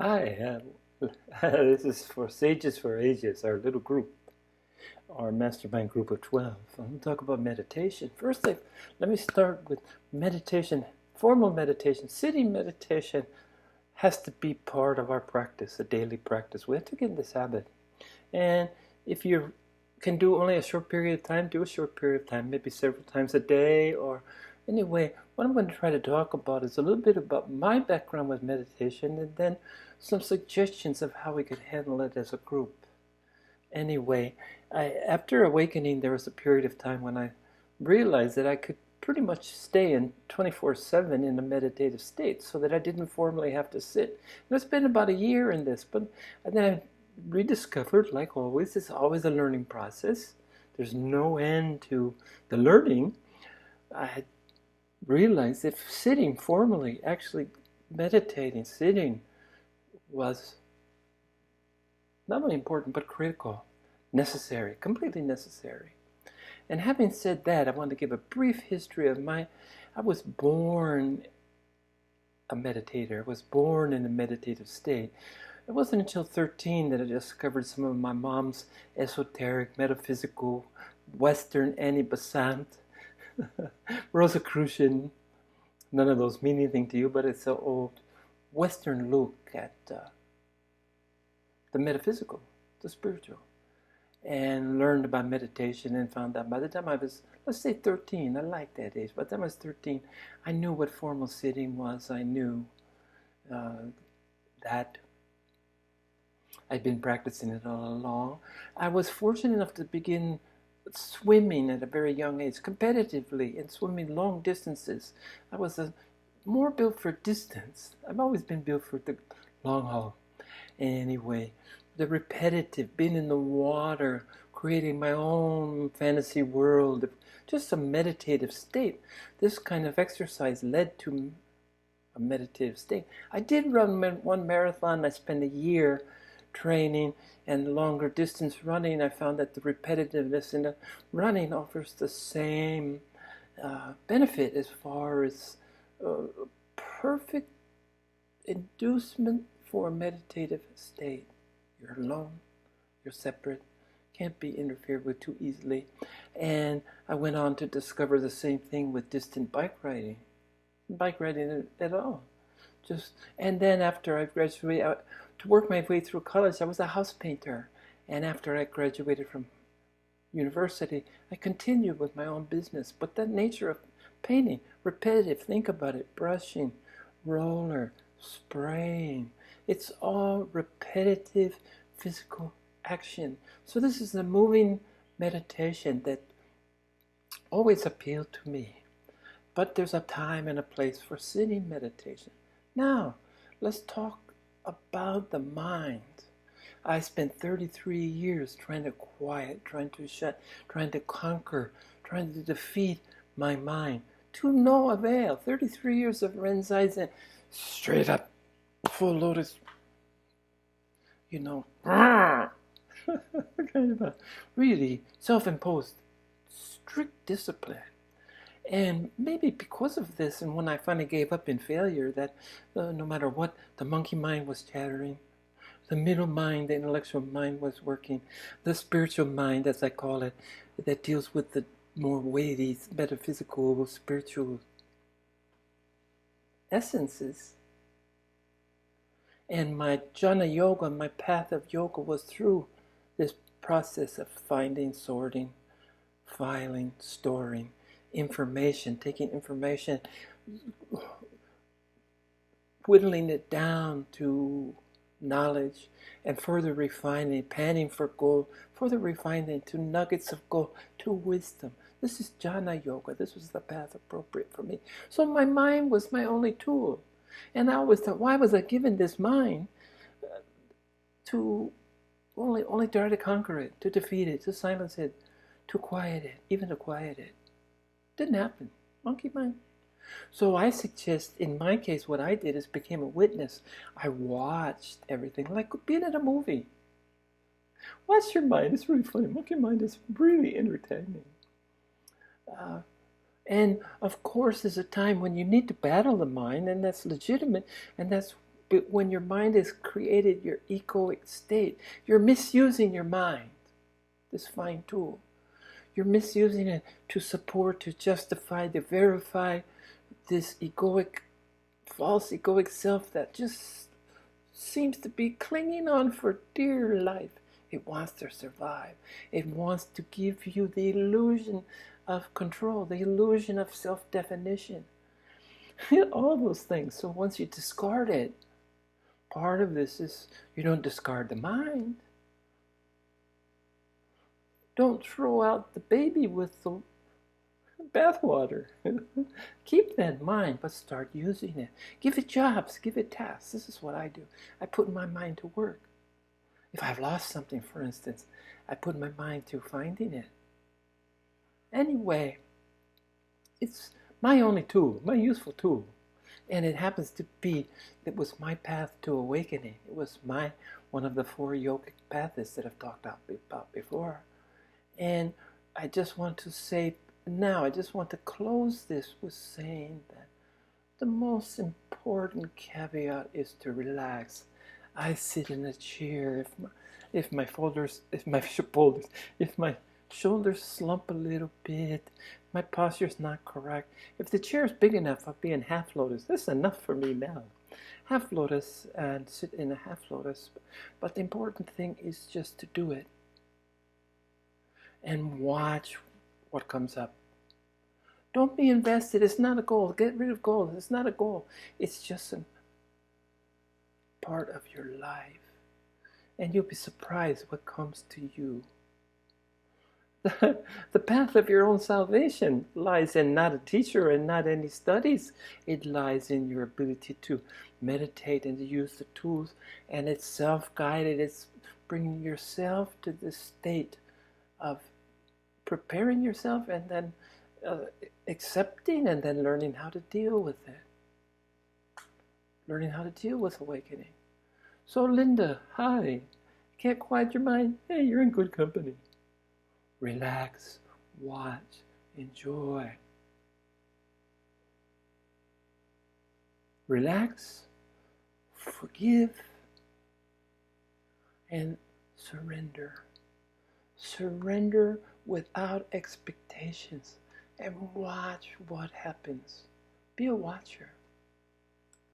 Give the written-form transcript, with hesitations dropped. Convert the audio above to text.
Hi, this is for Sages for Ages, our little group, our mastermind group of 12. I'm going to talk about meditation. First, let me start with meditation. Formal meditation, sitting meditation has to be part of our practice, a daily practice. We have to get in this habit. And if you can do only a short period of time, do a short period of time, maybe several times a day. Or anyway, what I'm going to try to talk about is a little bit about my background with meditation, and then some suggestions of how we could handle it as a group. Anyway, after awakening, there was a period of time when I realized that I could pretty much stay in 24/7 in a meditative state, so that I didn't formally have to sit. And it's been about a year in this, but then I rediscovered, like always, it's always a learning process. There's no end to the learning. I realized that sitting formally, actually meditating, sitting, was not only important but critical, necessary, completely necessary. And having said that, I want to give a brief history of I was born a meditator. I was born in a meditative state. It wasn't until 13 that I discovered some of my mom's esoteric, metaphysical, Western Annie Besant, Rosicrucian. None of those mean anything to you, but it's an old Western look at the metaphysical, the spiritual, and learned about meditation and found out by the time I was, let's say 13, I like that age, by the time I was 13, I knew what formal sitting was. I knew that I'd been practicing it all along. I was fortunate enough to begin swimming at a very young age, competitively, and swimming long distances. I was more built for distance. I've always been built for the long haul. Anyway, the repetitive, being in the water, creating my own fantasy world, just a meditative state. This kind of exercise led to a meditative state. I did run one marathon. I spent a year training, and longer distance running. I found that the repetitiveness in the running offers the same benefit as far as perfect inducement for a meditative state. You're alone, you're separate, can't be interfered with too easily. And I went on to discover the same thing with distant bike riding. Bike riding at all. And then after I graduated, to work my way through college, I was a house painter. And after I graduated from university, I continued with my own business. But the nature of painting, repetitive, think about it, brushing, roller, spraying. It's all repetitive physical action. So this is a moving meditation that always appealed to me. But there's a time and a place for sitting meditation. Now, let's talk about the mind. I spent 33 years trying to quiet, trying to shut, trying to conquer, trying to defeat my mind. To no avail. 33 years of Ren Zaizen, straight up, full lotus, kind of a really self-imposed, strict discipline. And maybe because of this, and when I finally gave up in failure, that no matter what, the monkey mind was chattering, the middle mind, the intellectual mind was working, the spiritual mind, as I call it, that deals with the more weighty, metaphysical, spiritual essences. And my jhana yoga, my path of yoga, was through this process of finding, sorting, filing, storing information, taking information, whittling it down to knowledge, and further refining, panning for gold, further refining to nuggets of gold, to wisdom. This is jhana yoga. This was the path appropriate for me. So my mind was my only tool. And I always thought, why was I given this mind to only try to conquer it, to defeat it, to silence it, to quiet it, even to quiet it? Didn't happen. Monkey mind. So I suggest, in my case, what I did is became a witness. I watched everything, like being in a movie. Watch your mind. It's really funny. Monkey mind is really entertaining. And of course, there's a time when you need to battle the mind, and that's legitimate, and that's But when your mind has created your egoic state, you're misusing your mind, this fine tool. You're misusing it to support, to justify, to verify this false egoic self that just seems to be clinging on for dear life. It wants to survive. It wants to give you the illusion of control, the illusion of self-definition. All those things. So once you discard it, part of this is you don't discard the mind. Don't throw out the baby with the bathwater. Keep that mind, but start using it. Give it jobs, give it tasks. This is what I do. I put my mind to work. If I've lost something, for instance, I put my mind to finding it. Anyway, it's my only tool, my useful tool. And it happens to be, it was my path to awakening. It was one of the 4 yogic paths that I've talked about before. And I just want to say now, I just want to close this with saying that the most important caveat is to relax. I sit in a chair. If my shoulders slump a little bit, my posture's not correct. If the chair's big enough, I'll be in half lotus. That's enough for me now. Half lotus, and sit in a half lotus. But the important thing is just to do it and watch what comes up. Don't be invested. It's not a goal. Get rid of goals. It's not a goal. It's just a part of your life. And you'll be surprised what comes to you. The path of your own salvation lies in not a teacher and not any studies. It lies in your ability to meditate and to use the tools. And it's self-guided. It's bringing yourself to this state of preparing yourself and then accepting and then learning how to deal with it. Learning how to deal with awakening. So Linda, hi. Can't quiet your mind? Hey, you're in good company. Relax, watch, enjoy. Relax, forgive, and surrender. Surrender without expectations and watch what happens. Be a watcher.